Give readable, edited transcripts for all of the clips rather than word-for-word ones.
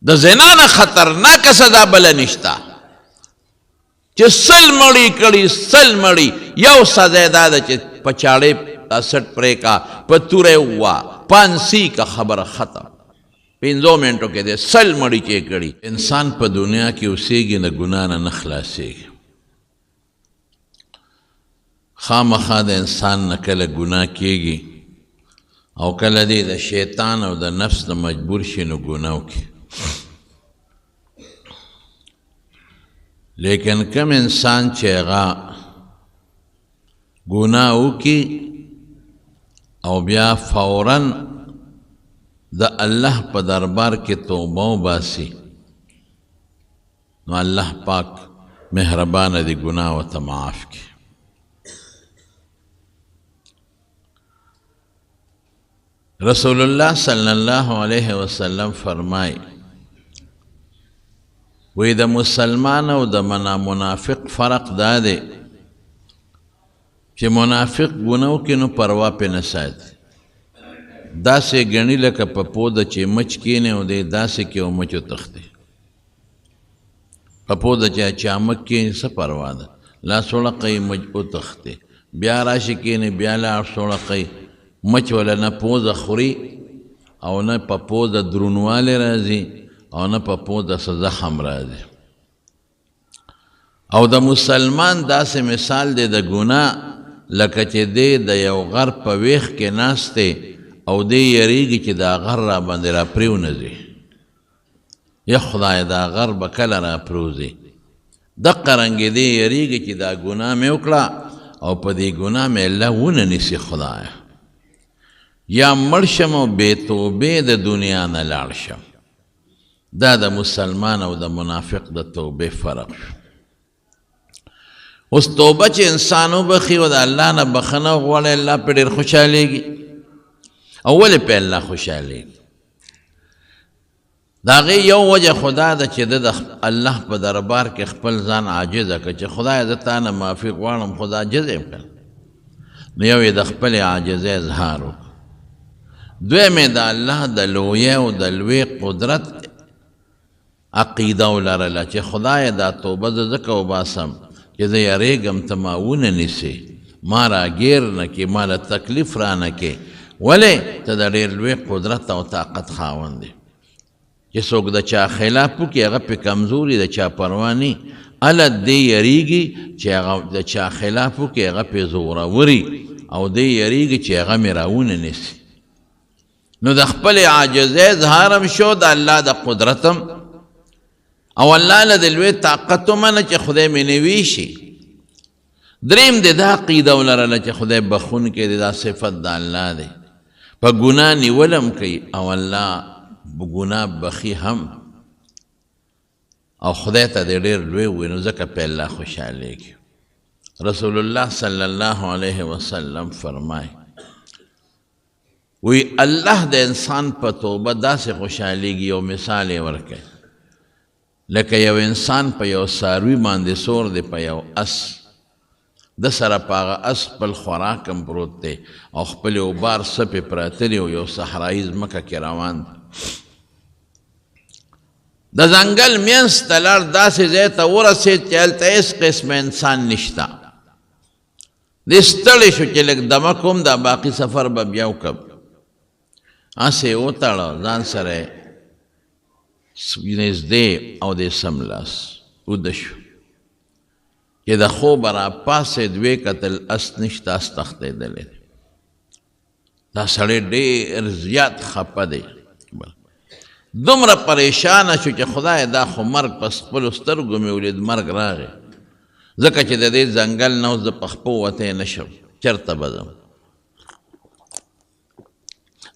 د زنا نه خطرناک سزا بل نشته چې سل مړی کړي سل مړی یو سزا دا ده چې په چاړې سټ پرې کا په توره وا پانسی کا خبره ختم 5 منټو کې دې سل مړی چې کړي انسان په دنیا کې اوسېږي نه ګناه نه خلاصېږي خامخا د انسان نه کله ګناه کېږي او کله دې د شیطان او د نفس نه مجبور شي نو ګناه وکړي لیکن کم انسان چې هغه ګناه وکړي او بیا فوراً د الله په دربار کې توبه وباسي نو الله پاک مهربانه دی ګناه ورته معاف کړي رسول الله صلی الله علیه وسلم فرمای وی د مسلمان او د منافق فرق دا دی چې منافق ګناه کوي نو پروا پې نه ساتي داسې ګڼي لکه په پوده چې مچ کینې او دی داسې کې او مچ وتښتي په پوده چې چامک کینې څه پروا ده لاس وړقی مچ وتښتي بیا راشي کینې بیا لاس وړقی مچ ولا نه پوزه خوري او نه په پوزه درونوالی راځي او نه په پوزه څه زخم راځي او د مسلمان داسې مثال دی د ګناه لکه چې دی د یو غر په ویښ کې ناست دی او دی یریږي چې دا غر را باندې را پریونځي یا خدای دا غر به کله را پروځي دقه رنګې دی یریږي چې دا ګناه مې وکړه او په دې ګناه مې الله ونه نیسي خدایه یا مړ شم او بې توبې د دنیا نه لاړ شم دا د مسلمان او د منافق د توبې فرق شو اوس توبه چې انسان وبخي او د الله نه بخښنه وغواړي الله پې ډېر خوشحالېږي او ولې پې الله خوشحالېږي د هغې یو وجه خو دا ده چې ده د الله په دربار کې خپل ځان عاجزه کړه چې خدایه زه تا نه معافي غواړم خو زه عاجز یم که نو یو یې د خپلې عاجزۍ اظهار وکړه دویم یې د الله د لویۍ او د لوی قدرت عقیده ولرله چې خدایه دا توبه زه ځکه وباسم چې زه یریږم ته ما ونه نیسې ما راګیر نه کې ما له تکلیف را نه کې ولې ته د ډېر لوی قدرت او طاقت خاوند دی چې څوک د چا خلاف وکړي هغه پې کمزوري د چا پروا نه هله دی یریږي چې هغه د چا خلاف وکړي هغه پې زوروري او دی یریږي چې هغه مې راونه نیسي نو د خپلې عاجزۍ اظهارم شو د الله د قدرتم او الله له د لوی طاقت ومنه چې خدای مې نوي شي دریم د دا عقیده ولرله چې خدای بخونکی دی دا صفت د الله دی په ګناه نیولم کوي او الله ګناه بخي هم او خدای ته د ډېر لوی وي نو ځکه په الله خوشحالېږي رسول الله صلی الله علیه وسلم فرمای وی الله د انسان په توبه داسې خوشحالېږي یو مثال یې ورکوي لکه یو انسان په یو څاروي باندې سور دی په یو اس د سره په هغه اس خپل خوراک هم پروت دی او خپلې اوبار سپې پراته دي او یو صحرایي ځمکه کې روان دی د ځنګل منځ ته لاړ داسې ځای ته ورسېد چې هلته هېڅ قسمه انسان نشته دی ستړی شو چې لږ دمه کوم دا باقي سفر به بیا وکړم هسې یې وتړه ځان سره نږدې او د سملاس وده شو چې د خوبه راپاڅېد ویې کتل اس نشته اس تښتېدلی دا سړی ډېر زیات خفه دی دومره پریشانه شو چې خدای دا خو مرګ په خپلو سترګو مې ولید مرګ راغی ځکه چې د دې ځنګل نه اوس زه په خپو وتی نه شم چېرته به ځم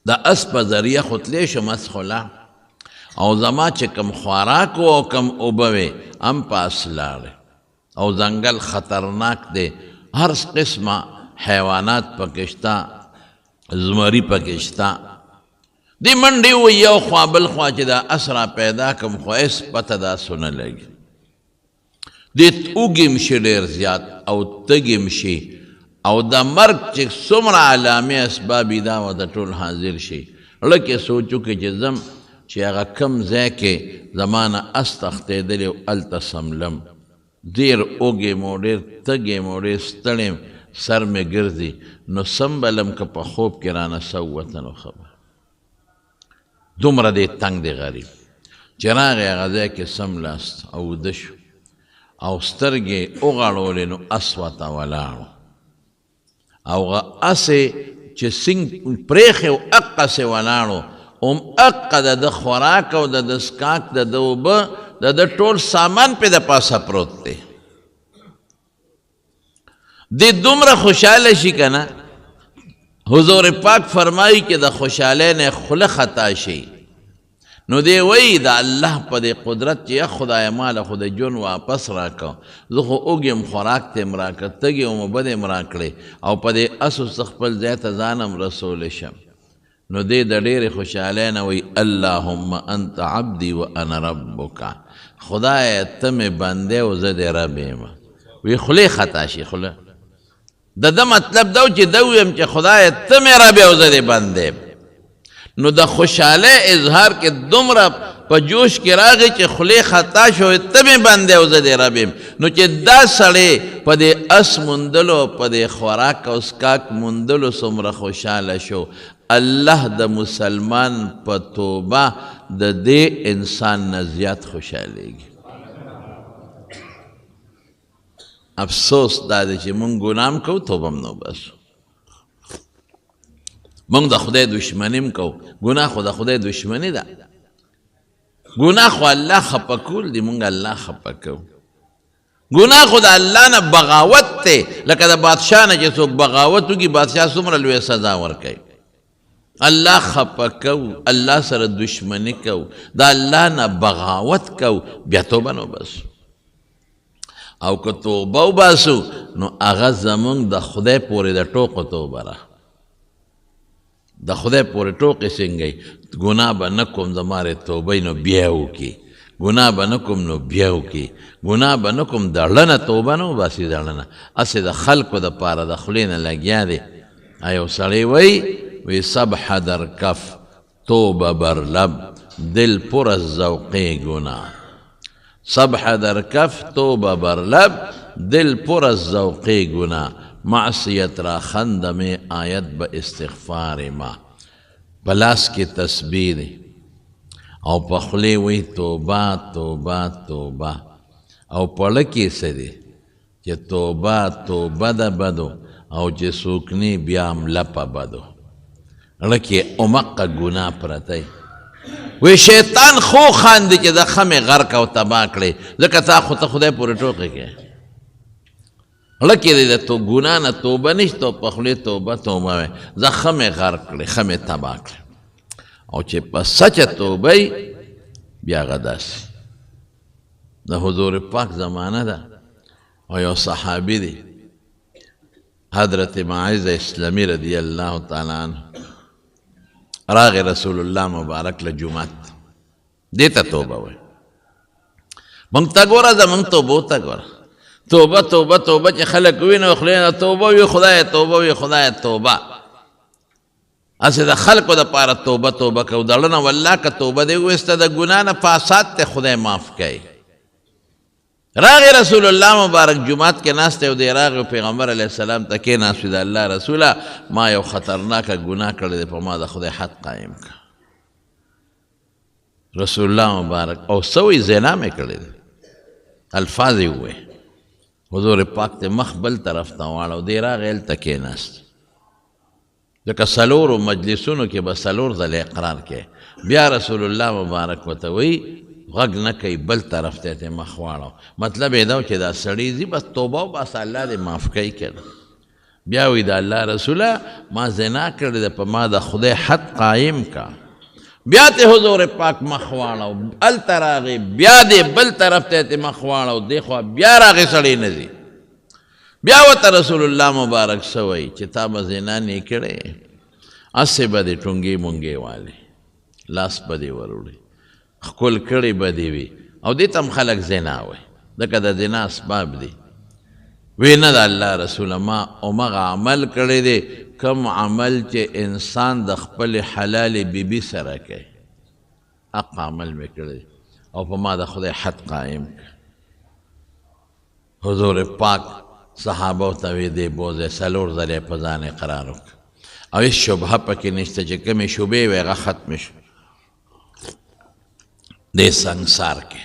د اس په ذریعه خو تلی شم اس خو لا او زما چې کم خوراک و او کم اوبه وې هم په اس لاړې او ځنګل خطرناک دی هر قسمه حیوانات پکې شته زمري پکې شته دی منډې و یو خوا بل خوا چې دا اس را پیدا کم خو هېڅ پته داسې ونه لګي دی اوږې م شي ډېر زیات او تږې م شي او د مرګ چې څومره علامې اسباب یې دا و د ټول حاضر شي لکه سوچ وکړي چې ځم چې هغه کم ځای کې زمانه اس تښتېدلی او هلته سملم ډېر اوږې مو ډېر تږې مو ډېر ستړی سر مې ګرځي نو سمبلم که په خوب کې رانه سووته نو خبر دومره دې تنګ دی غریب چې راغی هغه ځای کې سملاست او وده شو او سترګې وغړولې نو اس ورته ولاړو او هغه اسې چې سینګ پرېښې و اقسې ولاړو هم اقه د ده خوراک او د ده څښاک د ده اوبه د ده ټول سامان پې د پاسه پروت دی دی دومره خوشحاله شي که نه حضور پاک فرمایي که د خوشحالۍ نه خوله خطا شي نو دی وایي د الله په دې قدرت چې یا خدای ماله خو د ژوند واپس راکړه زه خو اوږ یم خوراک ته یم راکړه تږې یم اوبه دې م راکړې او په دې اسو څه خپل ځای ته ځان هم رسولی شم نو دی د ډېرې خوشحالۍ نه وایي اللهم انت عبدي وانا ربک خدایه ته مې بندی او زه دې رب یم وی خولې خطا شي خوله د ده مطلب دا و چې ده ویم چې خدایه ته مې رب او زه دې بندی نو د خوشحالۍ اظهار کې دومره په جوش کې راغی چې خولې خطا شوې ته مې بندی او زه دې رب یم نو چې دا سړی په دې اس موندلو په دې خوراک او څښاک موندلو څومره خوشحاله شو الله د مسلمان په توبه د دې انسان نه زیات خوشحالیږي افسوس دا دی چې مونږ ګناه هم کوو توبه هم نه وباسو مونږ د خدای دشمني هم کوو ګناه خو د خدای دشمني ده ګناه خو الله خفه کول دی مونږ الله خفه کوو ګناه خو د الله نه بغاوت دی لکه د بادشاه نه چې څوک بغاوت وکړي بادشاه څومره لویه سزا ورکوي الله خفه کوو الله سره دشمني کوو د الله نه بغاوت کوو بیا توبه نه وباسو او که توبه وباسو نو هغه زمونږ د خدای پورې د ټوقو توبه ده د خدای پورې ټوقې څنګه ګناه به نه کوم زما توبه نو بیا وکړي ګناه به نه کوم نو بیا وکړي ګناه به نه کوم دړنه توبه نه وباسي دړنه هسې د خلکو دپاره د خولې نه لګیا دی یو سړی وی سبح در کف توبه بر لب دل پر از ذوقی گناه سبح در کف توبه بر لب دل پر از ذوقی گناه معصیت را خندم آیت به استغفار ما بلاس کی تسبیح او پخلی وی توبه توبه توبه او پړکی سره چې توبه توبه ده بدو او چې سوکنی بیا هم لپه بدو لکه امقه گناه پرتی وی شیطان خو خاندي چې د خمې غرق او تباه کړي ځکه تا خو ته خدای پورې ټوقې کې لکه د تو ګناه نه توبه نشته او په خولې توبه توبه وی زه خمې غرق کړې خمې تباه کړې او چې په سچه توبه بیا هغه داسې د حضور پاک زمانه ده او یو صحابي دی حضرت معاذ اسلامی رضی الله تعالی عنه راغی رسول الله مبارک له جمعات دیتا توبه وی مونږ ته ګوره زمونږ توبو ته ګوره توبه توبه توبه چې خلک وینو خولې نه توبه وي خدایه توبه وي خدایه توبه هسې د خلکو دپاره توبه توبه کوو دړنه والله که توبه دې وویسته د ګناه نه فاساد ته خدای معاف کوي راغی رسول الله مبارک جمعات کې ناست دی او دی راغی پیغمبر علیه السلام ته کېناست د الله رسوله ما یو خطرناکه ګناه کړی دی په ما د خدای حد قایم که رسول الله مبارک او سوی زنا مې کړی دی الفاظ یې ووی حضور پاک ته مخ بل طرف ته واړو دی راغی هلته کېناست ځکه څلورو مجلسونو کې به څلور ځله اقرار کې بیا رسول الله مبارک ورته وایي غږ نه کوي بل طرف ته یې مخ واړو مطلب یې دا چې دا سړی ځي بس توبه وباسه الله دې معاف کوي که بیا وایي د الله رسوله ما زنا کړې ده په ما د خدای حد قایم کا بیا ته حضور پاک مخ واړو هلته راغی بیا دې بل طرف ته یې مخ واړو دې خوا بیا راغی سړی نه ځي بیا ورته رسول الله مبارک څه وایي چې تا به زنا نه کړې هسې به دې ټونګې مونګې والې لاس به دې وروړې خکل کړی به دې وي او دې ته هم خلک زنا وایي ځکه د زنا اسباب دي وی نه د الله رسوله ما همغه عمل کړی دی کوم عمل چې انسان د خپل حلال بیبي سره کوي حق عمل مې کړی او په ما د خدای حد قائم حضور پاک صحابو ته وی دی بوځې 4 ځلې په ځان قرار وکړه او هېڅ شبهه پکې نشته چې کومې شبهې وې هغه ختمې شو دې سنګسار کې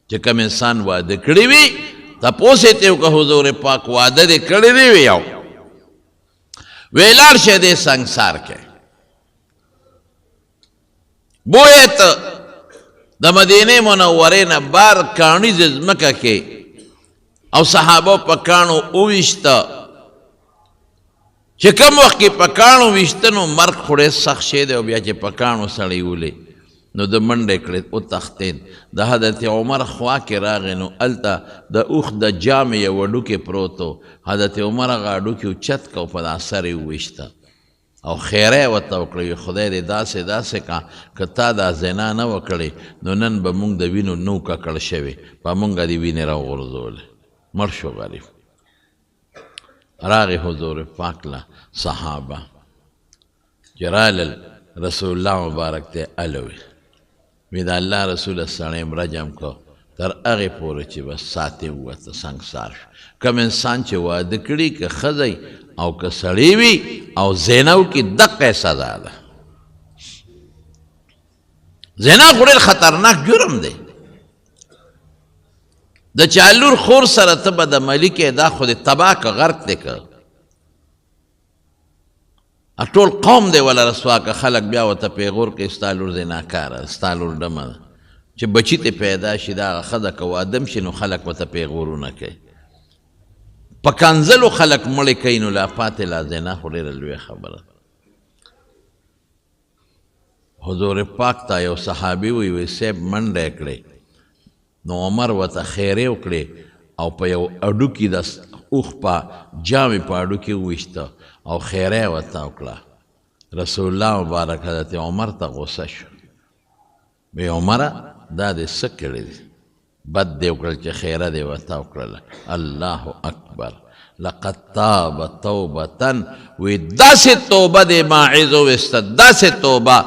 چې کوم انسان واده کړی وي تپوس یې ته وکړه حضور پاک واده دې کړی دی وی یو وی لاړ شه دې سنګسار کې بویې ته د مدینې منورې نه بار کاڼیزې ځمکه کې او صحابو په کاڼو وویشته چې کوم وخت کې په کاڼو ویشته نو مرګ خو ډېر سخت شی دی او بیا چې په کاڼو سړی ولې نو د منډې کړې وتښتېد د حضرت عمر خوا کې راغی نو هلته د اوښ د جامې یو هډوکی پروت و حضرت عمر هغه هډوکي اوچت که او په دا سر یې وویشته او خیره یې ورته وکړه خدای دې داسې داسې کا که تا دا زنا نه وکړې نو نن به موږ د وینو نو ککړ شوې په موږ دې وینې راوغورځولې مړ شو غریب راغی حضور پاک له صحابه چې رالل رسول الله مبارک ته الوی وی د الله رسول سړی رجم کو تر هغې پورې چې بس ساتې ووته سنګسار شو کوم انسان چې واده کړي که ښځی او که سړی وي او زنا وکړي دقه سزا ده زنا خو ډېر خطرناک جرم دی د چا لور خور سره ته بدعملي کې دا خو دې تباه که غرق دی که ټول قوم دی ولا رسوا که خلک بیا ورته پیغور کوي ستا لور زناکاره ستا لور ډمه ده چې بچي ته پیدا شي د هغه ښځه که وادم شي نو خلک ورته پیغورونه کوي په کنځلو خلک مړې کوي نو لا پاتې لا زنا خو ډېره لویه خبره حضور پاک ته یو صحابي وی صاحب منډه یې کړې نو عمر ورته خیرې وکړې او په یو هډوکي د اوښ په جامې په هډوکي وویشته او خیره ورته وکړه رسول الله مبارک حضرت عمر ته غوسه شو وی عمره دا دې څه کړي دي بد دې وکړل چې خیره دې ورته وکړله الله اکبر لقد تاب توبة وی داسې توبه دې ماعظ وویسته داسې توبه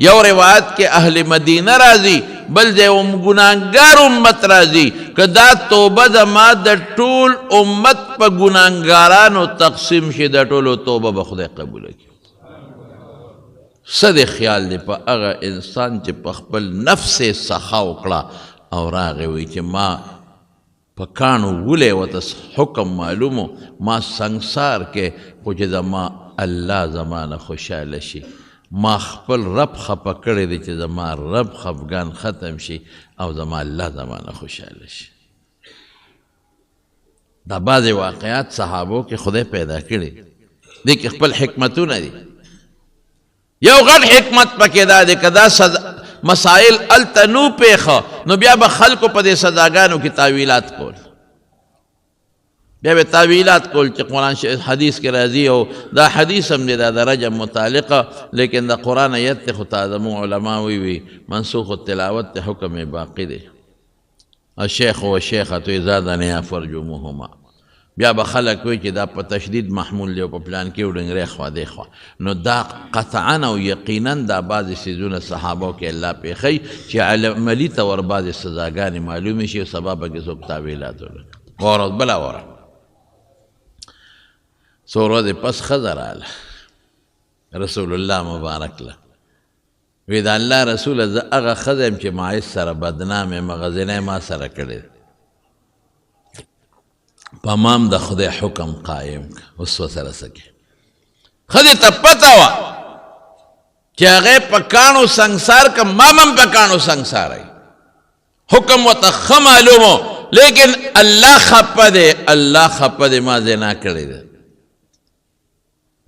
یو روایت کې اهل مدینه راځي بل ځای ګناهګار امت راځي که دا توبه د ما د ټول امت په ګناهګارانو تقسیم شي د ټولو توبه به خدای قبوله کړي څه دې خیال دی په هغه انسان چې په خپل نفس یې سخا وکړه او راغی وی چې ما په کاڼو ولی ورته حکم معلومو ما سنګسار کې خو چې زما الله زمانه خوشحاله شي ما خپل رب خفه کړی دی چې زما رب خفګان ختم شي او زما الله زمانه خوشحاله شي دا بعضې واقعات صحابو کې خدای پیدا کړي دې کې خپل حکمتونه دي یو غټ حکمت پکې دا دی که دا مسائل هلته نو پیښه نو بیا به خلکو په دې سزاګانو کې تاویلات کول بیا به تاویلات کول چې قرآن حدیث کې راځي او دا حدیث هم دی دا د رجم متعلقه لیکن د قرآن ایت ته خو تا زموږ علما وی منسوخ التلاوت ته حکم باقي دی الشیخ والشیخة اذا زنیا فرجموهما بیا به خلک وی چې دا په تشدید محمول دی او په پلان کې وډنګرې خوا دی خوا نو دا قطعا او یقینا دا بعضې څیزونه صحابو کې الله پېښی چې عملي طور بعضې سزاګانې معلومې شي او سبا پکې څوک تاویلات ولري وره بله وره څو ورځې پس ښځه راله رسول الله مبارک له وی د الله رسوله زه هغه ښځه یم چې معیز سره بدنام یم هغه زنا ما سره کړې په مام د خدای حکم قایم که اوس ورسره څه کې ښځې ته پته وه چې هغې په کاڼو سنګسار که مام هم په کاڼو سنګساری حکم ورته ښه معلوم و لیکن الله خفه دی الله خفه دی ما زنا کړې ده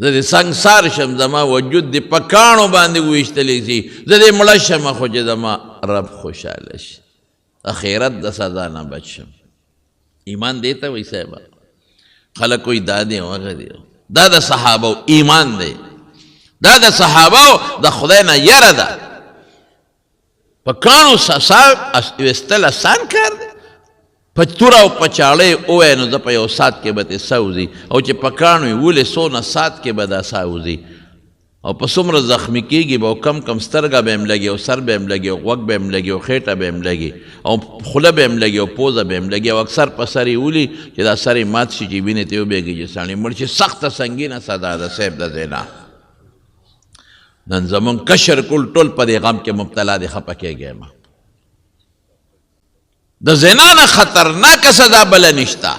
زه دې سنګسار شم زما وجود دې په کاڼو باندې وویشتلی شي زه دې مړه شم خو چې زما رب خوشحاله شي اخرت د سزا نه بچ شم ایمان دې ته وایي صاحبه خلک وایي دا دی هغه دی دا د صحابو ایمان دی دا د صحابو د خدای نه یره ده په کاڼو ویستل اسان کار دی په توره او په چاړۍ ووایه نو زه په یو ساعت کې به ترې سوځي او چې په کاڼو یې ولې څونه ساعت کې به دا سوځي او په څومره زخمی کېږي به کم کم سترګه به هم لګي او سر به هم لګي او غوږ به هم لګي او خېټه به هم لګي او خوله به هم لګي او پوزه به هم لګي او اکثر په سر یې ولي چې دا سر یې مات شي چې وینې ته وبهېږي چې سړی مړ شي سخته سنګینه سزا ده صاحب د زنا نن زمونږ کشر کل ټول په دې غم کې مبتلا دی خفه کېږی ما د زنا نه خطرناکه سزا بله نشته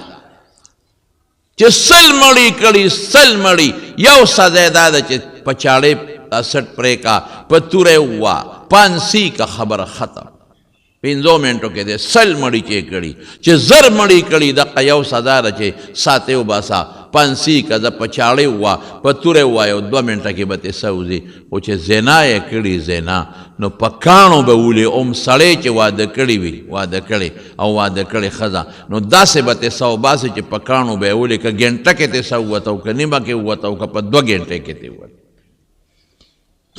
چې سل مړی کړي سل مړی یو سزا دا ده چې په چاړې سټ پرې کا په توره ووا پانسی کا خبره ختم 5 منټو کې دې سل مړی چې کړي چې زر مړی کړي دغه یو سزا ده چې ساته وباسا پانسی کا د په چاړې ووا په توره ووا یو 2 منټه کې به ته سوځي او چې زنا یې کړي زنا نو په کاڼو به ولي سړی چې واده کړي وي واده کړي او واده کړي ښځه نو داسې به ته سو باسي چې په کاڼو به یې ولي که ګنټه کې ته سو ووته او که نیمه کې ووته او که په 2 ګنټې کې ته ووته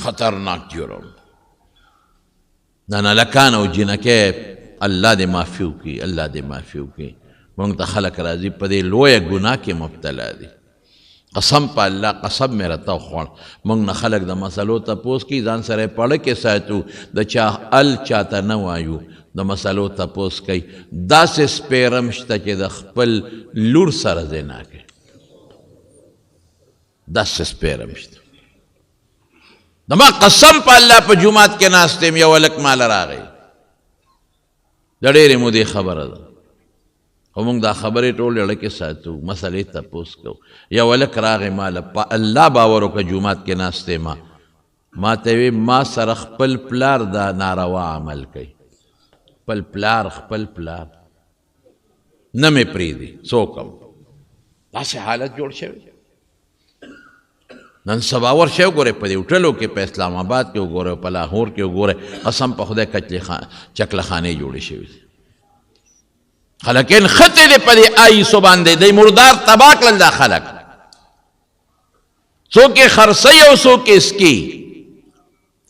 خطرناک جرم دا نلکان او جنکې الله دې معافي وکړي الله دې معافي وکړي مونږ ته خلک راځي په دې لویه ګناه کې مبتلا دي قسم په الله قسم مې راته وخوړ مونږ نه خلک د مسلو تپوس کوي ځان سره پړه کې ساتو د چا چاته نه وایو د مسلو تپوس کوي داسې سپیرم شته چې د خپل لور سره زنا کوي داسې سپیرم شته دما قسم په الله په جومات کې ناست یم یو هلک ماله راغی د ډېرې مودې خبره ده خو موږ دا خبرې ټول زړه کې ساتو مسلې تپوس کوو یو هلک راغی ماله په الله باور وکړه جومات کې ناست یم ما ته وی ما سره خپل پلار دا ناروا عمل کوي خپل پلار نه مې پرېږدي څوک هم داسې حالت جوړ شوی نن سبا ورشئ وګورئ په دې هوټلو کې په اسلام آباد کې وګورئ په لاهور کې وګورئ قسم په خدای چکله خانې جوړې شوي دي خلک نښتې دي په دې آیسو باندې دی مردار تباه کړل دا خلک څوک یې خرڅوي او څوک یې سکي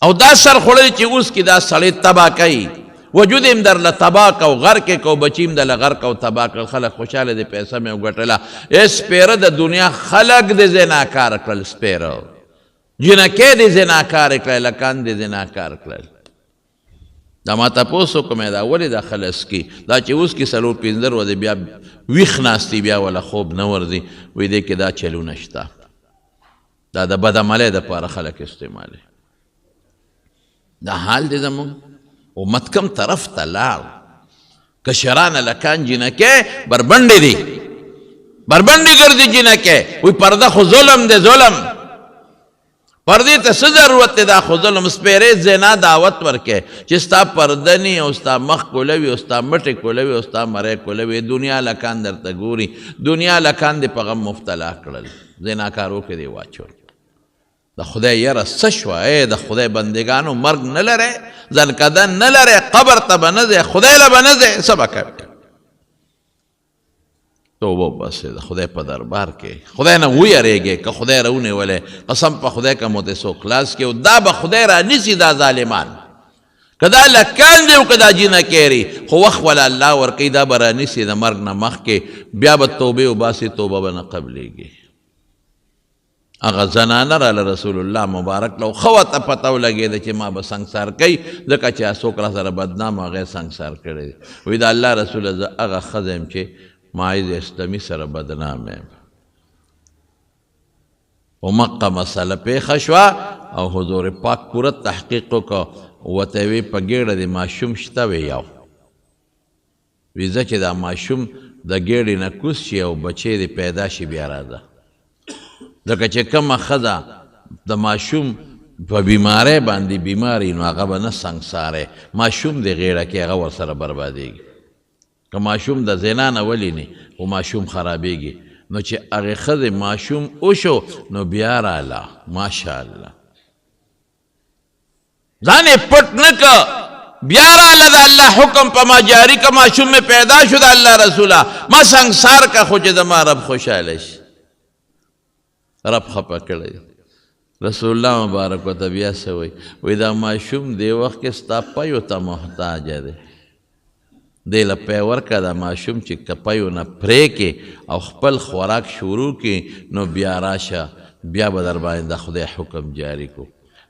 او دا سر خوړلي چې اوس کې دا سړی تباه کوي وجود هم در له تباه کو غر کې کو بچیم د له غر کو تباه کړل خلک خوشحاله دي پیسه مې وګټله سپیره د دنیا خلک د زناکار کړل سپیره جنکې د زناکار کړل لکان د زناکار کړل دا ما تپوس وکړم دا ولې دا خلص کی دا چې اوس کې 4-5 ورځې بیا ویښ ناستي بیا ولا خوب نه ورځي وایي دې کې دا چلونه شته دا د بدعملۍ دپاره خلک استعمالوي دا حال دی زموږ امت کم طرف ته لاړ کشران لکان جنکې بربنډې دي بربنډې ګرځي جنکې وایي پرده خو ظلم دی ظلم پردې ته څه ضرورت دی دا خو ظلم سپیرې زنا دعوت ورکې چې ستا پرده نی او ستا مخ کولوي او ستا مټې کولوي او ستا مری کولوي دنیا لکان درته ګوري دنیا لکان دې په غم مبتلا کړل زناکارو کې دې واچول د خدای یاره څه شوه د خدای بندګانو مرګ نه لرئ ځنکدن نه لرئ قبر ته به نه ځئ خدای له به نه ځئ څه به کوئ توبه وباسئ د خدای په دربار کې خدای نه ویریږئ که خدای راونیولی قسم په خدای که مو دې څوک خلاص کړي او دا به خدای رانیسي دا ظالمان که دا لکان دی او که دا جنکې خو وخت وله الله ورکوي دا به رانیسي د مرګ نه مخکې بیا به توبې وباسي توبه به نه قبلیږي هغه زنانه راله رسول الله مبارک له ښه ورته پته ولګېده چې ما به سنګسار کوي ځکه چې څوک را سره بدنام هغه یې سنګسار کړی دی وایي د الله رسوله زه هغه ښځه یم چې ماعز اسلامي سره بدنام یم او مقه مسله پیښه شوه او حضور پاک پوره تحقیق وکړه ورته یې وی په ګېډه د ماشوم شته وی یو وی زه چې دا ماشوم د ګېډې نه کوز شي او بچی دې پیدا شي بیا راځه ځکه چې کومه ښځه د ماشوم په بیماری باندې بیماري نو هغه به نه سنګساری ماشوم د غیړه کې هغه ورسره بربادېږي که ماشوم د زنا نه ولینې خو ماشوم خرابېږي نو چې هغې ښځې ماشوم وشو نو بیا راله ماشاءالله ځان یې پټ نه که بیا راله د الله حکم په ما جاري که ماشوم مې پیدا شو د الله رسوله ما سنګسار که خو چې زما رب خوشحاله شي رب خپه کړی رسول الله مبارک ورته بیا څه وایي وایي دا ماشوم دې وخت کې ستا پیو ته محتاجه دی دې له پی ورکړه دا ماشوم چې که پیو نه پرې کې او خپل خوراک شروع کې نو بیا راشه بیا به در باندې د خدای حکم جاری کو.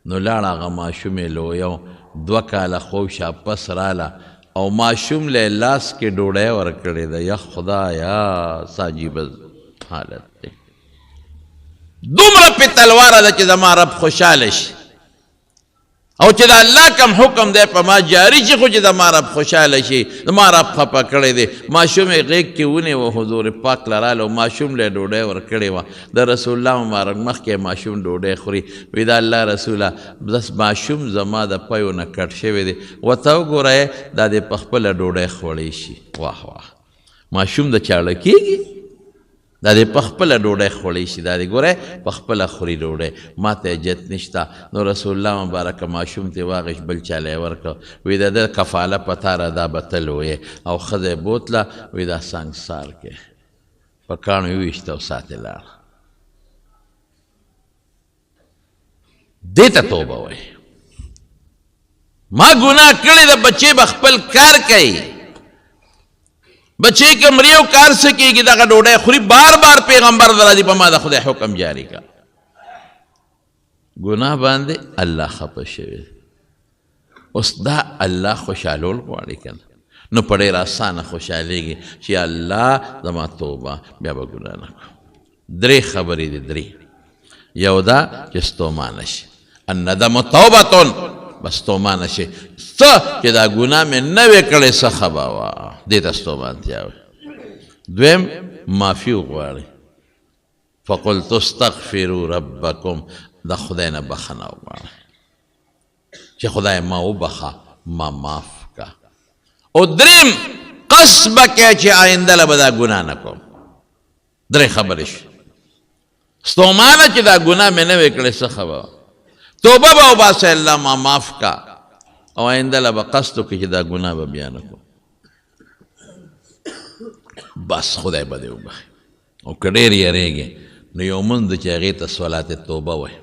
نو لاړ هغه ماشومې لویو 2 کاله خوب شاپس راله او ماشوم له لاس کې ډوډۍ ورکړې ده. یا خدایا څه عجیبه حالت دی. دومره پې تلواره ده چې زما رب خوشحاله شي او چې د الله کم حکم دی په ما جاری شي خو چې زما رب خوشحاله شي. زما رب خفه کړی دی. ماشوم یې غېږ کې ونیوه حضور پاک له راله او ماشوم له ډوډۍ ورکړې وه. د رسول الله مبارک مخکې ماشوم ډوډۍ خوري. وی د الله رسوله بس ماشوم زما د پیو نه کټ شوی دی ورته وګوره دا دې په خپله ډوډۍ خوړی شي. واه واه ماشوم د چاړه کېږي دا دې په خپله ډوډۍ خوړی شي. دا دې ګوره په خپله خوري ډوډۍ ما ته اجت نشته. نو رسول الله مبارکه ماشوم ته واغش بل چاله یې ورکړه. وی د ده کفاله په تا را دا به تل ویې او ښځه یې بوتله. وی دا سنګسار کې په کاڼو یې وویشته او ساتې لاړه. دې ته توبه وایي. ما ګناه کړې ده بچې به خپل کار کوي. بچے کے مریو کار سکی گی دغه ډوډۍ خوري. بار بار پیغمبر راځي په ما د خدای حکم جاری کا. ګناه باندې الله خفه شوی. اوس دا الله خوشحالول غواړي که نه نو په ډېر اسانه خوشحالېږي چې الله زما توبه بیا به ګناه نه کوم. 3 خبرې دي 3. یو دا چې ستومانه شي. الندم توبتون بس تومانه شي څه چې دا ګناه مې نه وې کړې څه ښه به وه دې ته ستومانتیا وایي. 2 معافي وغواړئ. فقلت استغفروا ربکم د خدای نه بخښنه وغواړئ چې خدای ما وبخه ما معاف کا. او 3 قصد به کوې چې آینده له به دا ګناه نه کوم. 3 خبرې شي. ستومانه چې دا ګناه مې نه وې کړې څه ښه به توبه به وباسئ الله ما معاف کا او آینده له به قصد وکړي چې دا ګناه به بیا نه کوم. بس خدای به دې وبخي. او که ډېر یېرېږې نو یو مونځ دی چې هغې ته صلات توبه وایي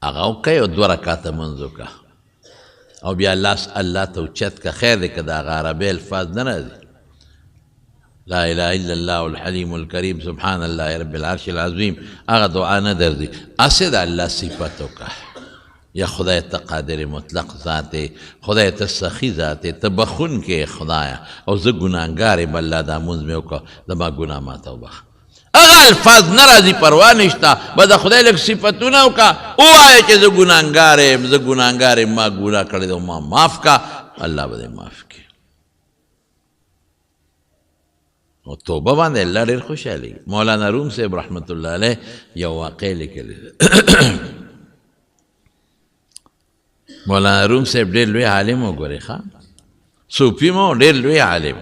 هغه وکئ او 2 رکعته مونځ وکړه او بیا لاس الله ته اوچت که. خیر دی که د هغه عربي الفاظ نه راځي. لا اله الا الله الحلیم الکریم سبحان الله رب العرش العظیم هغه دعا نه درځي. هسې د الله صفت وکړه. یا خدای ته قادر مطلق ذات دی. خدای ته سخي ذات دی. ته بخونکی خدایه او زه ګناهګار یم الله دا مونځ مې وکړه زما ګناه ماته وبخه. هغه الفاظ نه راځي پروا نشته. به د خدای لږ صفتونه وکړه ووایه چې زه ګناهګار یم زه ګناهګار یم ما ګناه کړې ده ما معاف کا الله به دې معاف کړي. او توبه باندې الله ډېر خوشحالېږي. مولانا روم صاحب رحمت الله علیه یو واقع لیکلی ده. مولانا روم صاحب ډېر لوی عالم وګورئ ښه صوفي مو ډېر لوی عالم.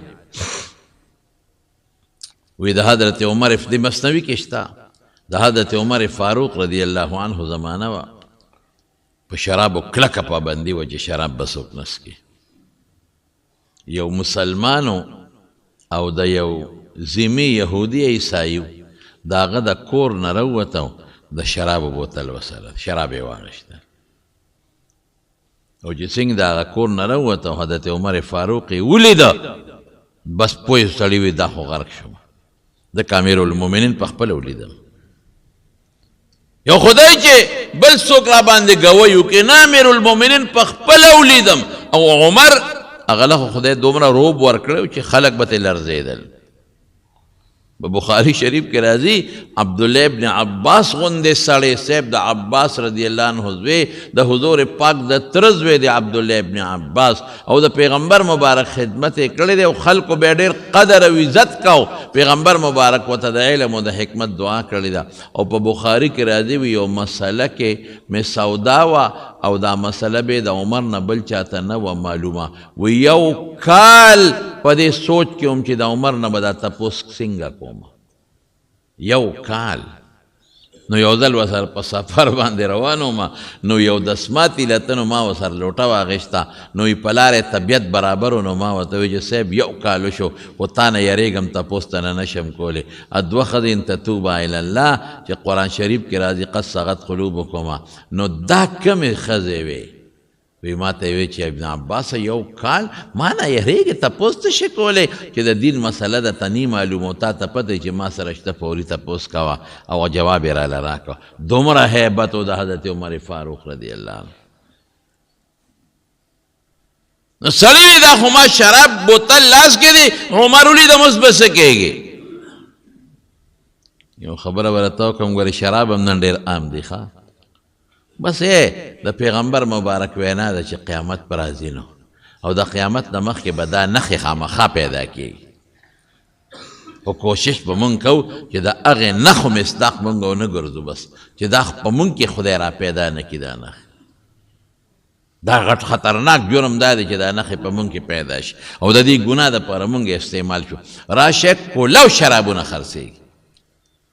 وی د حضرت عمر د مثنوي کې شته د حضرت عمر فاروق رضی الله عنه زمانه وه. په شرابو کلکه پابندي وه چې شراب به څوک نه څښي. یو مسلمانو او د یو ذمي یهودي عیسایي د هغه د کور نه راووته د شرابو بوتل وسره شراب یې واخیستل او چې څنګه د هغه کور نه راووته حضرت عمر فاروق یې ولیده بس پوه سړي وي دا خو غرق شوم. د امیرالمؤمنین په خپله ولیدم. یو خدای چې بل څوک را باندې ګوی وکړي نه امیرالمؤمنین په خپله ولیدم. او عمر هغه له خدای دومره روب ورکړی چې خلک به ترې لرزېدل. په بخاري شریف کې راځي عبدالله ابن عباس غوندې سړی صاحب د عباس رضی الله عنه زوی د حضور پاک د تره زوی دی عبدالله ابن عباس او د پیغمبر مبارک خدمت یې کړی دی او خلکو به ډېر قدر او عزت کو. پیغمبر مبارک ورته د علم او د حکمت دعا کړې ده. او په بخاري کې راځي یو مسله کې مې سودا وه او دا مسله به د عمر نه بل چاته نه وه معلومه. و یو کال په دې سوچ کې هم چې د عمر نه به دا تپوس څنګه کوم. یو کال نو یو ځل ورسره په سفر باندې روان وم نو یو دسماتي لته نو ما ورسره لوټه واخیسته نو په لارې طبیعت برابر و نو ما ورته وویل چې صاحب یو کال وشو خو تا نه یېرېږم تپوس ته نه نشم کولی. 2 ښځې تتوبه الی الله چې قرآن شریف کې راځي قد صغت قلوبکما نو دا کمې ښځې وې وی ما ته وی چې ابن عباس یو کال ما نه یریږي تپوس ته شي کولی چې د دین مسله ده ته نی معلومو تا ته پته چې ما سره شته فوري تپوس کوه او جواب یې راله راکړه دومره هیبت و د حضرت عمر فاروق رضی الله عنه نو سړی دا خو ما شراب بوتل لاس کې دی عمر ولیده اوس به څه کېږي یو خبره به راته وکړم ګورې شراب هم نن ډېر عام دی ښه بس د پیغمبر مبارک وینا ده چې قیامت به راځي نو او د قیامت نه مخکې به دا نښې خامخا پیدا کېږي خو کوشش به مونږ کوو چې د هغې نښو مصداق مونږ ونه ګرځو بس چې دا په مونږ کې خدای را پیدا نه کړي دا نښې دا غټ خطرناک جرم دا دی چې دا نښې په مونږ کې پیدا شي او د دې ګناه دپاره مونږ استعمال شو راشه کولو شرابونه خرڅېږي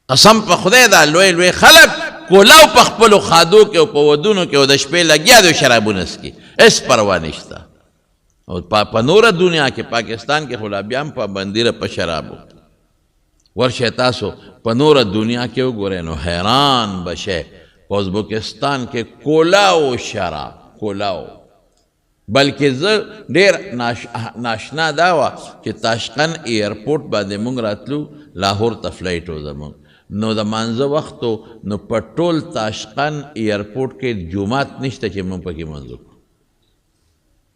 قسم په خدای دا لوی لوی خلک کولاو په خپلو خادو کې او په ودونو کې او د شپې لګیا دی شرابونه څکي هېڅ پروا نشته او په نوره دنیا کې پاکستان کې خو لا بیا هم پابندي ده په شرابو ورشئ تاسو په نوره دنیا کې وګورئ نو حیران به شئ په ازبکستان کې کولاو شراب کولاو بلکې زه ډېر ناشنا دا وه چې تاشقند ایرپورټ باندې مونږ راتلو لاهور ته فلایټ و زمونږ نو د مانځه وختو نو په ټول تاشقند ایرپورټ کې جومات نشته چې مونږ پکې مونځ وکړو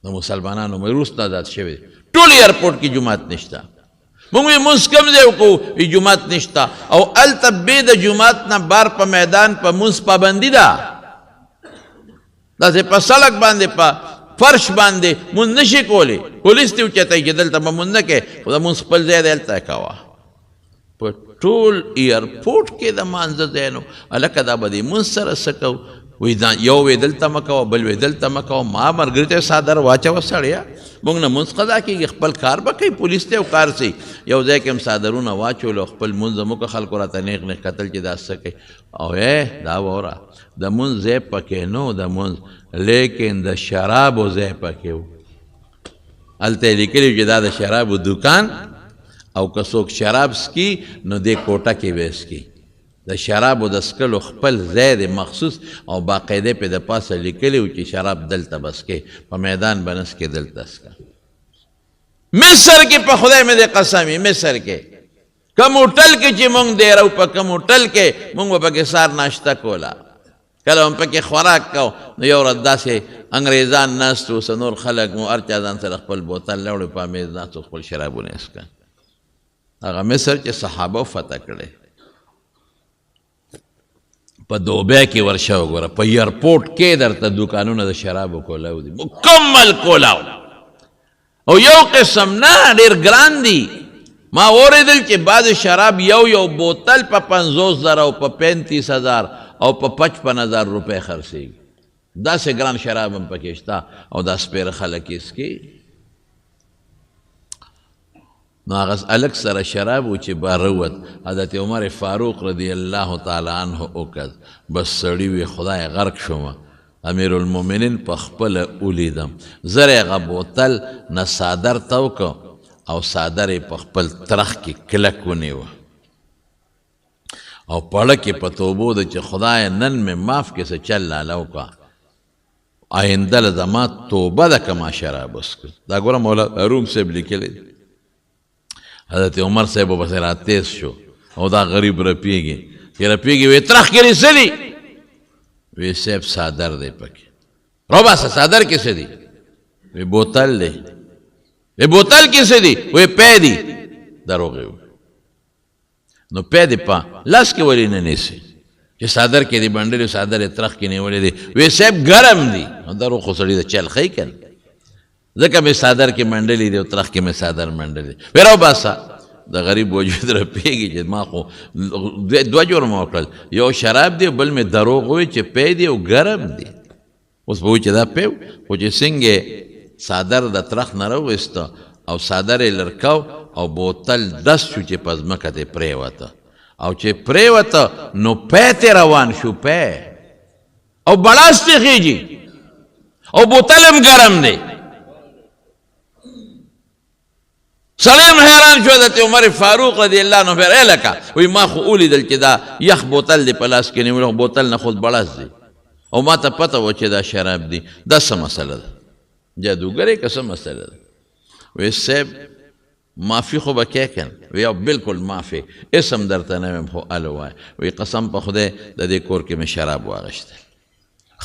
د مسلمانانو وروسته آزاد شوی دی ټول ایرپورټ کې جومات نشته مونږ وی مونځ کوم ځای وکړو وی جومات نشته او هلته بې د جومات نه بار په میدان په مونځ پابندي ده داسې په سړک باندې په فرش باندې مونځ نشي کولی پولیس دې اوچتوي چې دلته به مونځ نه کوې خو د مونځ خپل ځای دی هلته کوه په ټول ایرپورټ کې د مانځه ځای نو هلکه دا به دې مونځ سره څه کوو وی یو وی دلته مه کوه بل وی دلته مه کوه ما ملګري ته څادر واچوه سړیه موږ نه مونځ قضا کېږي خپل کار به کوي پولیس ته یو کار سي یو ځای کې هم څادرونه واچولو خپل مونځ مو که خلکو راته نیغ نیغ کتل چې دا څه کوي او دا واوره د مونځ ځای پکې نو د مونځ لیکن د شرابو ځای پکې و هلته یې لیکلي چې دا د شرابو دوکان او که څوک شراب څکي نو دې کوټه کې به څکي د شرابو د څکلو خپل ځای دی مخصوص او باقاعده پې د پاسه لیکلي و چې شراب دلته به څکې په میدان به نه څکې دلته څکه مصر کې په خدای مې دې قسم وي مصر کې کوم هوټل کې چې مونږ دیرو په کوم هوټل کې مونږ به پکې سار ناشته کوله کله هم پکې خوراک کو نو یو ورځ داسې انګریزان ناست و نور خلک مو هر چا ځان سره خپل بوتل راوړی په میز ناست و خپل شرابونه یې څکل هغه مصر چې صحابه فتح کړی په دوبۍ کې ورشه وګوره په ایرپورټ کې درته دوکانونه د شرابو کولاو دي مکمل کولاو او یو قسم نه ډېر ګران دي ما اوریدل چې بعض شراب یو بوتل په 50,000 او په 35,000 او په 55,000 روپۍ خرڅېږي داسې ګران شراب هم پکې شته او دا سپېره خلک یې څکي نو هغه هلک سره شراب و چې باره ووت حضرت عمر فاروق رضی الله تعالی عنه وکړ بس سړي وي خدای غرق شومه امیرالمؤمنین په خپله ولیدم زر یې هغه بوتل نه څادر ته وکړ او څادر یې په خپل ترخ کې کلک ونیوه او پړه کې په توبو ده چې خدای نن مې معاف کې څه چل لاله وکړه آینده له زما توبه ده که ما شراب وڅښل دا ګوره مولا روم صاحب لیکلی حضرت عمر صاحب به پسې راتیز شو او دا غریب رپیږي چې رپیږي وی ترخ کې څه دي وی صاحب څادر دی پکې روباسه څادر کې څه دي وی بوتل دی وی بوتل کې څه دي وی پی دي دروغ یې نو پی دې په لاس کې ولې نه نیسي چې څادر کې دي بنډلې څادر یې ترخ کې نیولې دي وی صاحب ګرم دي نو دروغ خو سړي د چل ښیي که نه ځکه مې څادر کې منډلې دي او ترخ کې مې څادر منډلې وی راوباسه د غریب وجود رپېږي چې ما خو دوه جرمه وکړل یو شراب دی بل مې دروغ ووی چې پی دی او ګرم دی اوس به وایي چې دا پی خو چې څنګه څادر د ترخ نه راوویسته او څادر یې لرکاو او بوتل دس شو چې په ځمکه ته پرېوته او چې پرېوته نو پی ته روان شو پی او بړاس ته خېږي او بوتل هم ګرم دی سلیم حیران شو حضرت عمر فاروق رضی الله عنه پیر لکه وی ما خو ولیدل چې دا یخ بوتل دی په لاس کې نیولی بوتل نه خود بړاس دی او ما ته پته و چې دا شراب دي، دا څه مسله ده؟ جادوګرې که څه مسله ده؟ وی صاحب معافي خو به کې کن؟ وی او بالکل معافي، اسم درته نه ویم خو هله وایه. وی قسم په خدای د دې کور کې مې شراب واغېشتل،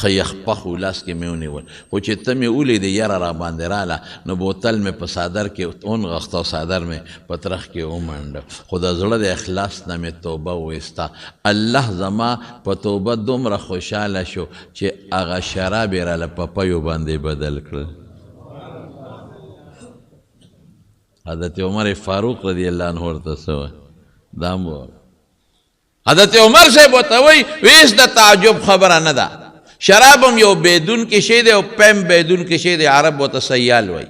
ښه یخ پخ و لاس کې مې ونیول، خو چې ته مې ولیدې یره را باندې راله نو بوتل مې په څادر کې ونغښته او څادر مې په ترخ کې ومنډه، خو د زړه د اخلاص نه مې توبه وایسته. الله زما په توبه دومره خوشحاله شو چې هغه شراب یې راله په پیو باندې بدل کړل. حضرت عمر فاروق رضی الله عنه ورته څه وایي؟ دا هم وایي. حضرت عمر صاحب ورته وایي هېڅ د تعجب خبره نه ده، شراب هم یو بیدون کې شی دی او پیم بیدون کې شی دی، عرب ورته سیال وایي.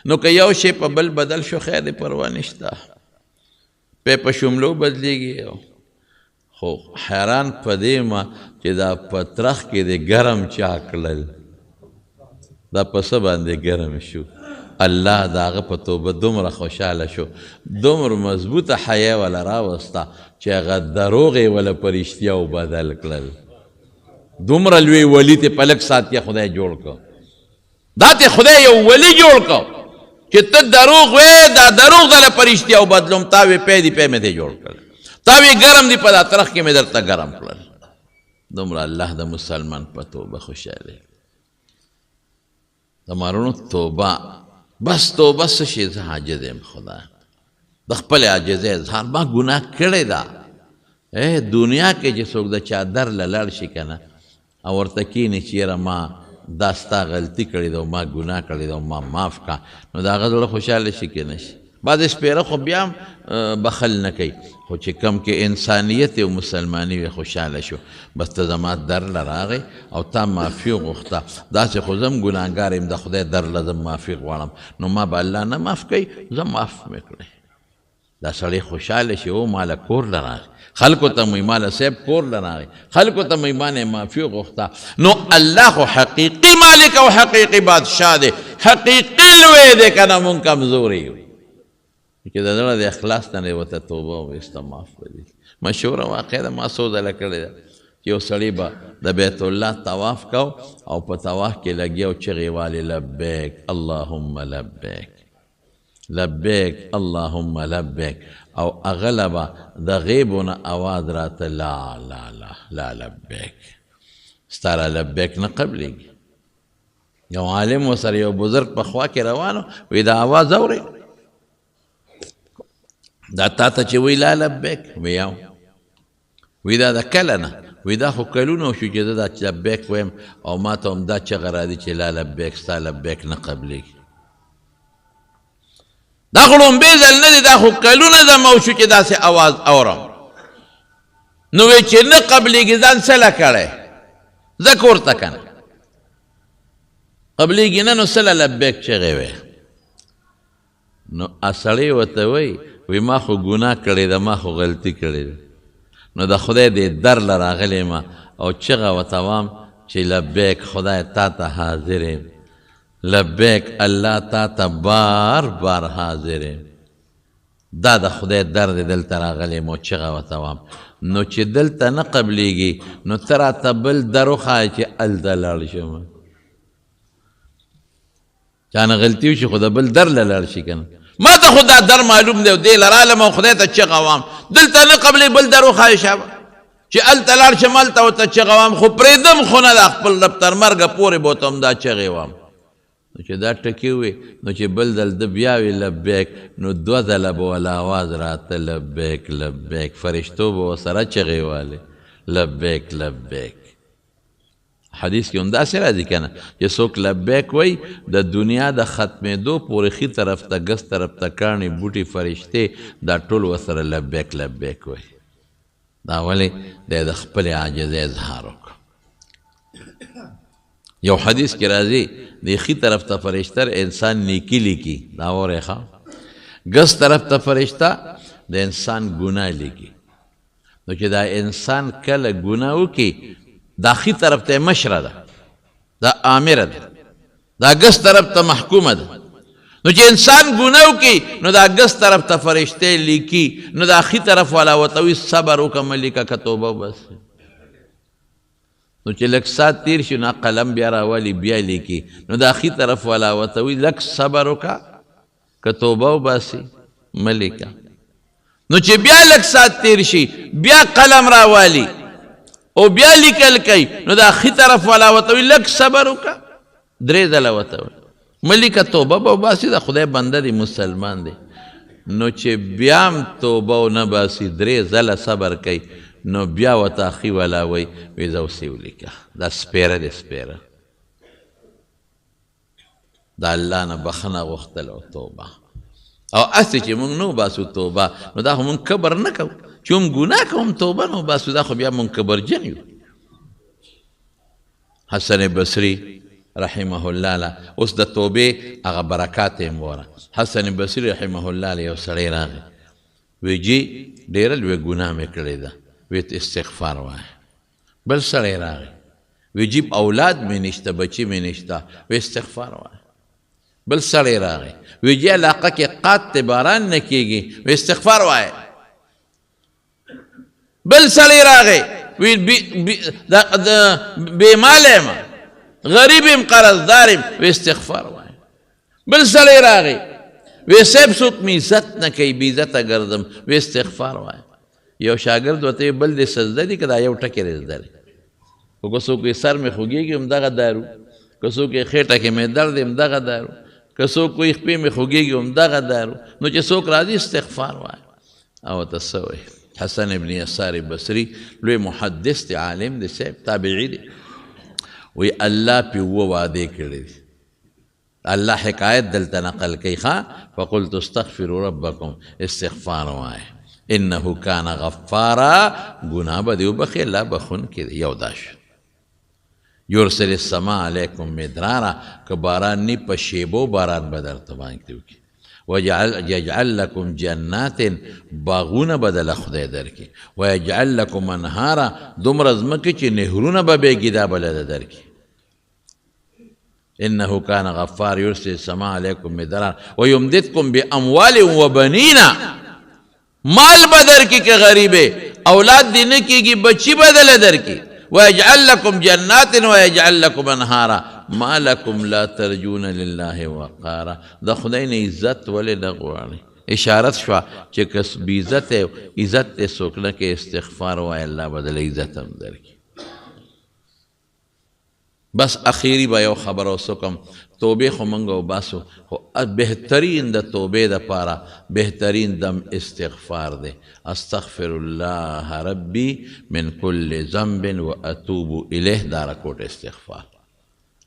نو که یو شی په بل بدل شو خیر دی، پروا نشته، په شملو بدلیږي. خو حیران په دې ما چې دا په ترخ کې د ګرم چا کړل، دا په څه باندې ګرم شو؟ الله د هغه په توبه دومره خوشحاله شو، دومره مضبوطه حیا وله راوسته چې هغه دروغ یې وله په رښتیاو بدل کړل. دومره لوی ولی ته په لږ ساعت کې خدای جوړ کړ. دا ته خدای یو ولی جوړ کړ چې ته دروغ وې، دا دروغ دله په رښتیاو بدلوم، تا وې پی دي پی مې دې جوړ کړل، تا وې ګرم دي په دا ترخ کې مې درته ګرم کړل. دومره الله د مسلمان په توبه خوشحاله. د مارونو توبه، بس توبه څه شي؟ زه عاجز یم خدای، د خپل عاجزۍ اظهار. ما ګناه کړې ده. دنیا کې چې څوک د چا در له لاړ شي که نه او ورته کښېني چې یاره ما دا ستا غلطي کړې ده او ما ګناه کړې ده او ما معاف کړه، نو د هغه زړه خوشحاله شي که نه شي؟ بعضې سپېره خو بیا هم بخل نه کوي، خو چې کم کې انسانیت او مسلماني وي خوشحاله شو. بس ته زما در له راغی او تا معافي وغوښته، داسې خو زه هم ګناهګار یم، د خدای در له زه معافي غواړم، نو ما به الله نه معاف کوي، زه معاف مې کړی. دا سړی خوشحاله شي، او ماله کور له راغی، خلکو ته مې ماله صاحب کور له راغی، خلکو ته مې مانې معافي وغوښته. نو الله خو حقیقي مالک او حقیقي بادشاه دی، حقیقي لوی دی که نه مونږ کمزوري یو. چې د زړه د اخلاص نه یې ورته توبه وایسته، معاف به دي. مشهوره واقعه ده، ما څو ځله کړې ده چې یو سړی به د بیت الله طواف کو او په طواف کې لګیا او چغې والې لبیک اللهم لبیک لبیک اللهم لبیک، او هغه به د غیبو نه اواز راته لا لا لا لا لبیک، ستا را لبیک نه قبلېږي. یو عالم ورسره یو بزرګ په خوا کې روان وی دا اواز اورئ، دا تا ته چې وی لا لبیک، وی او وی دا د کله نه، وی دا خو کلونه شو چې زه دا لبیک ویم او ما ته هم دا چغه راځي چې لا لبیک، ستا لبیک نه قبلېږي. دا خو لومبې ځل نه دی، دا خو کلونه زما وشو چې داسې اواز اورم. نو وی چې نه قبلېږي ځان څه له کړی، ځه کور ته که نه قبلېږي نه، نو څه له لبیک چغې وی. نو سړی ورته وی ما خو ګناه کړې ده، ما خو غلطي کړې ده، نو د خدای دې در له راغلی ما او چغه ورته وام چې لبیک خدای تا ته حاضر یم، لبیک الله تا ته بار بار حاضر یم. دا د خدای در دی دلته راغلی یم او چغه ورته وام. نو چې دلته نه قبلېږي نو ته راته بل در وښایه چې هلته لاړ شم. چا نه غلطي وشي خو د بل در له لاړ شي که نه. ما ته خو دا در معلوم دی او دې له رالم او خدای ته چغه وام، دلته نه قبلې بل در وښایه شابه چې هلته لاړ شم، هلته ورته چغه وام، خو پرېږدم خو نه ده، خپل رب تر مرګه پورې به ورته هم دا چغې وام. نو چې دا ټکي وي نو چې بل ځل ده بیا وي لبیک، نو دوه ځله به وله اواز راته لبیک لبیک، فرشتو به ورسره چغې والې لبیک لبیک. حدیث کې هم داسې راځي که نه چې څوک لبیک وایي د دنیا د ختمېدو پورې ښي طرف ته ګس طرف ته کاڼي بوټي فرشتې دا ټول ورسره لبیک لبیک وایي. دا ولې دی د خپلې عاجزۍ اظهار وکړو. یو حدیث کې راځي د ښي طرف ته فرشته انسان نیکي لیکي، دا اورئ ښه، ګس طرف ته فرشته د انسان ګناه لیکي. نو چې دا انسان کله ګناه وکړي دا ښي طرف ته مشره ده، دا آمره ده، دا ګس طرف ته محکومه ده. نو چې انسان ګناه وکړي نو دا ګس طرف ته فرشتې لیکي، نو دا ښي طرف والا ورته وایي صبر وکړه مه لیکه که توبه وباسې. نو چې لږ سات تیر شي نو قلم بیا راولي بیا لیکي نو د اخي طرف والا ورته وي لږ صبر وکړه که توبه وباسي مه لیکه نو چې بیا لږ سات تیر شي بیا قلم راوالي او بیا لیکل کوي نو د اخي طرف والا ورته وي لږ صبر وکړه 3 ځله ورته وي مه لیکه توبه به وباسي د خدای بنده دی مسلمان دی نو چې بیا هم توبه ونه باسي 3 ځله صبر کوي نو بیا ورته اخي والا وی زه اوسې ولیکه دا سپیره دی سپیره د الله نه بخښنه غوښتل او توبه او هسې چې موږ نه وباسو توبه نو دا خو موږ کبر نه کوو چې هم ګناه کوم توبه نه وباسو دا خو بیا موږ کبرجن یو حسن بصري رحمه الله له اوس د توبې هغه برکات یې وره حسن بصري رحمه الله له یو سړی راغی وی جی ډېره لویه ګناه مې کړې ده وی استغفار وایه بل سړی راغی وی جی اولاد مې نشته بچی مې نشته وی استغفار وایه بل سړی راغی وی جی علاقه کې قات باران نه کېږي وی استغفار وایه بل سړی راغی وی بې ماله یم غریب یم قرضدار یم وی استغفار وایه بل سړی راغی وی صاحب څوک مې عزت نه کوي بې عزته ګرځم وی استغفار وایه یو شاګرد ورته بل دې سجده دي که دا یو ټکی دی زده دی خو که څوک وایي سر مې خوږېږي همدغه دارو که څوک وایي خېټه کې مې درد دی همدغه دارو که څوک وایي خپې مې خوږېږي همدغه دارو نو چې څوک راځي استغفار وایه او ورته څه وایي حسن ابن یسار بصري لوی محدث دی عالم دی صاحب تابعي دی وی الله پې 7 وعدې کړي دي الله حکایت دلته نقل کوي فقلت استغفروا ربکم استغفار وایه انه کان غفارا گناہ به دی وبخي الله بخون کې دی یو داش یرسل السماء علیکم مدرارا که باران نی په شیبو باران به درته باندې وکړي ويجعل لكم جنات باغونه بدل خدای درکړي ويجعل لكم انهارا دومره ځمکې چې نهرونه به بېږي دا بله درکړي انه کان غفار یرسل السماء علیکم مدرارا ويمددكم باموال وبنین مال بدر کی کہ غریبے اولاد دینے کی بچی بدل در کی وَيَجْعَلْ لَكُمْ جَنَّاتٍ وَيَجْعَلْ لَكُمْ أَنْهَارًا مَا لَكُمْ لَا تَرْجُونَ لِلَّهِ وَقَارًا دا خدای نے عزت ولی نغواری اشارت شوا چه کس بی عزت ہے عزت سوکنا کے استغفار وای اللہ بدل عزت ہم در کی بس اخیری با یو خبر او سکم توبه خو منگو باسو بہترین دا توبه دا پارا بہترین دم استغفار دے استغفر اللہ ربی من کل ذنب و اتوب الیہ دا رکوٹ استغفار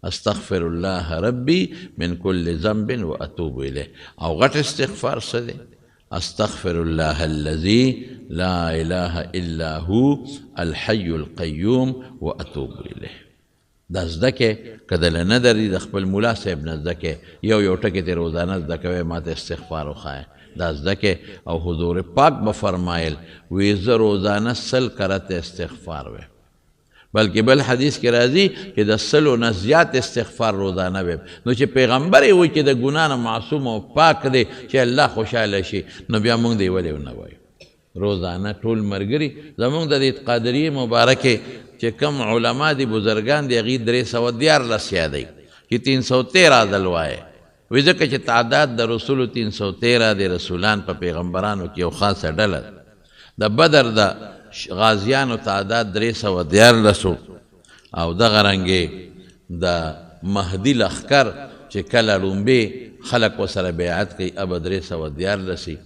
استغفر اللہ ربی من کل ذنب و اتوب الیہ او غٹ استغفار سدے استغفر اللہ الذی لا الہ الا ہو الحی القیوم و اتوب الیہ دا زدکه که دل نداری د خپل مولا صاحب نه زدکه یو ټکی تی روزانه زدکوی ما ته استغفار وخواه دا زدکه او حضور پاک بفرمایل ویزه روزانه 100 کرت استغفار وی بلکه بل حدیث کی راضی که د 100 نه زیات استغفار روزانه وی نو چې پیغمبر وی چې د ګنا نه معصوم او پاک دی چې الله خوشاله شي نو بیا موږ دی ولې نه وایو روزانه ټول مرګري زموږ د قادری مبارکه چې کم علما دی بزرگان دی هغې 314 یادوي چې 313 ځل وایي وایي ځکه چې تعداد د رسولو 313 د رسولان په پیغمبرانو کې یو خاصه ډله د بدر د غازیانو تعداد 314 او دغه رنګې د مهدي لښکر چې کله لومبې خلک ورسره بیعت کوي اب 314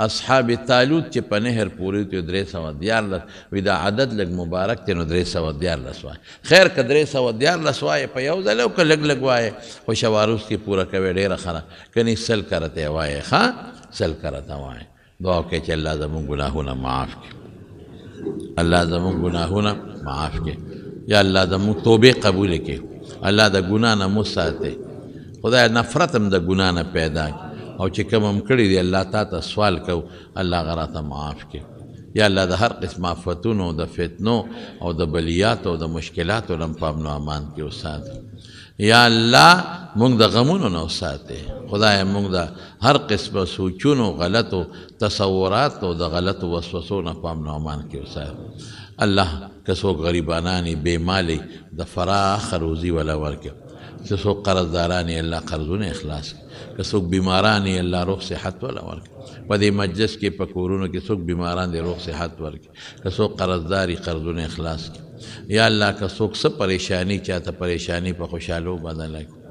اصحاب تالوت چې په نهر پورې ته 314 وی دا عدد لږ مبارک دی نو 314 وایي خیر که 314 وایي په یو ځل او که لږ لږ وایي خو شواروس کې پوره کوي ډېره ښه کني 100 کرته وایي ښه 100 کرته وایي دعا وکړئ چې الله زموږ ګناهونه معاف کړي الله زموږ ګناهونه معاف کړي یا الله زموږ توبې قبول کړي الله د ګناه نه مو ساتي خدای نفرت هم د ګناه نه پیدا کړي او چې کوم هم کړي دي الله تا ته سوال کو الله هغه راته معاف کړي یا الله د هر قسم آفتونو د فتنو او د بلیاتو او د مشکلاتو نه په امن و امان کې وساتي یا الله مونږ د غمونو نه وساتې خدای مونږ د هر قسمه سوچونو غلطو تصوراتو د غلطو وسوسو نه په امن و امان کې وساتې الله که څوک غریبانان بې مالې د فراخ روزي ولا ورکړي که څوک قرضداران یې الله قرضونه اخلاص کړي که څوک بیماران یې الله روغ صحت ولا ورکړي په دې مجلس کې په کورونو کې څوک بیماران دې روغ صحت ورکړي که څوک قرضداري قرضونه اخلاص کړي یا الله که څوک څه پریشانی چاته پریشانی په خوشحالو بدله کړي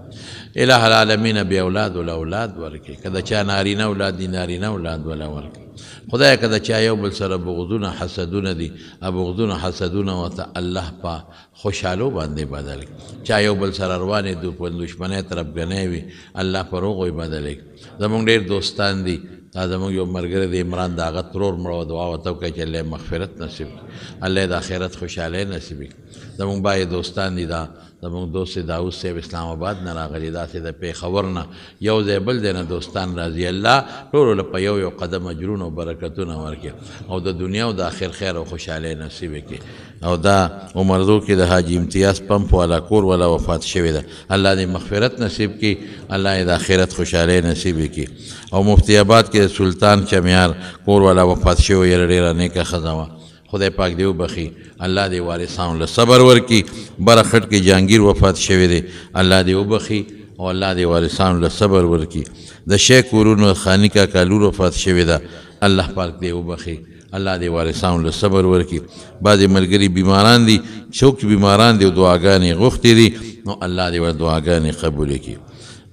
الہ العالمین بی اولاد ول اولاد ورکړي که د چا نارینه اولاد دي نارینه اولاد ولا ورکړي خدای که د چا یو بل سره بغضونه حسدونه دي بغضونه حسدونه ورته الله په خوشحالو باندې بدل کړي چا یو بل سره روانې دو په دشمنۍ طرفګنۍ وي الله په روغو یې بدل کړي زمونږ ډېر دوستان دي دا زمونږ یو ملګری د عمران د هغه ترور مړه دعا ورته وکړئ چې الله مغفرت نصیب کړي الله د آخرت خوشحالۍ نصیب کړي زمونږ بای دوستان دي دا زمونږ دوست داود صاحب اسلام آباد نه راغلي داسې د پېښور نه یو ځای بل دی نه دوستان راځي الله ټولو له په یو یو قدم اجرونه او برکتونه ورکړي او د دنیا او د آخر خیر او خوشحالۍ نصیب کړي او دا عمردو کې د حاجي امتیاز پمپ والا کور والا وفات شوې ده الله دې مغفرت نصیب کړي الله یې د آخرت خوشحالۍ نصیب کړي او مفتی آباد کې سلطان چمیار کور والا وفات شوی یې ډېره نیکه ښځه وه خدای پاک دې وبخي الله دې وارثانو له صبر ورکړي بره خټ کې جهانګیر وفات شوی دی الله دې وبخي او الله دې وارثانو له صبر ورکړي د شیخ کورونو خاني کاکا لور وفات شوې ده الله پاک دې وبخي الله دې وارثانو له صبر ورکړي بعضې ملګري بیماران دي څوک بیماران دي او دعاګانې غوښتې دي نو الله دې ور دعاګانې قبولې کړي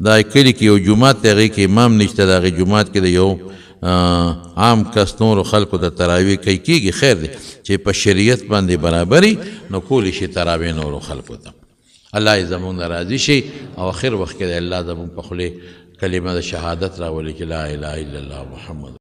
دا کلي کې یو جومات دی هغې کې امام نشته د هغې جومات کې د یو عام کس نورو خلکو د تراویح کوي کېږي خیر دی چې په شریعت باندې برابري نو کولی شي تراویح نورو خلکو ته الله یې زمونږ نه راضي شي او آخر وخت کې د الله زمونږ په خولې کلمه د شهادت راولي چې لا اله الا الله محمد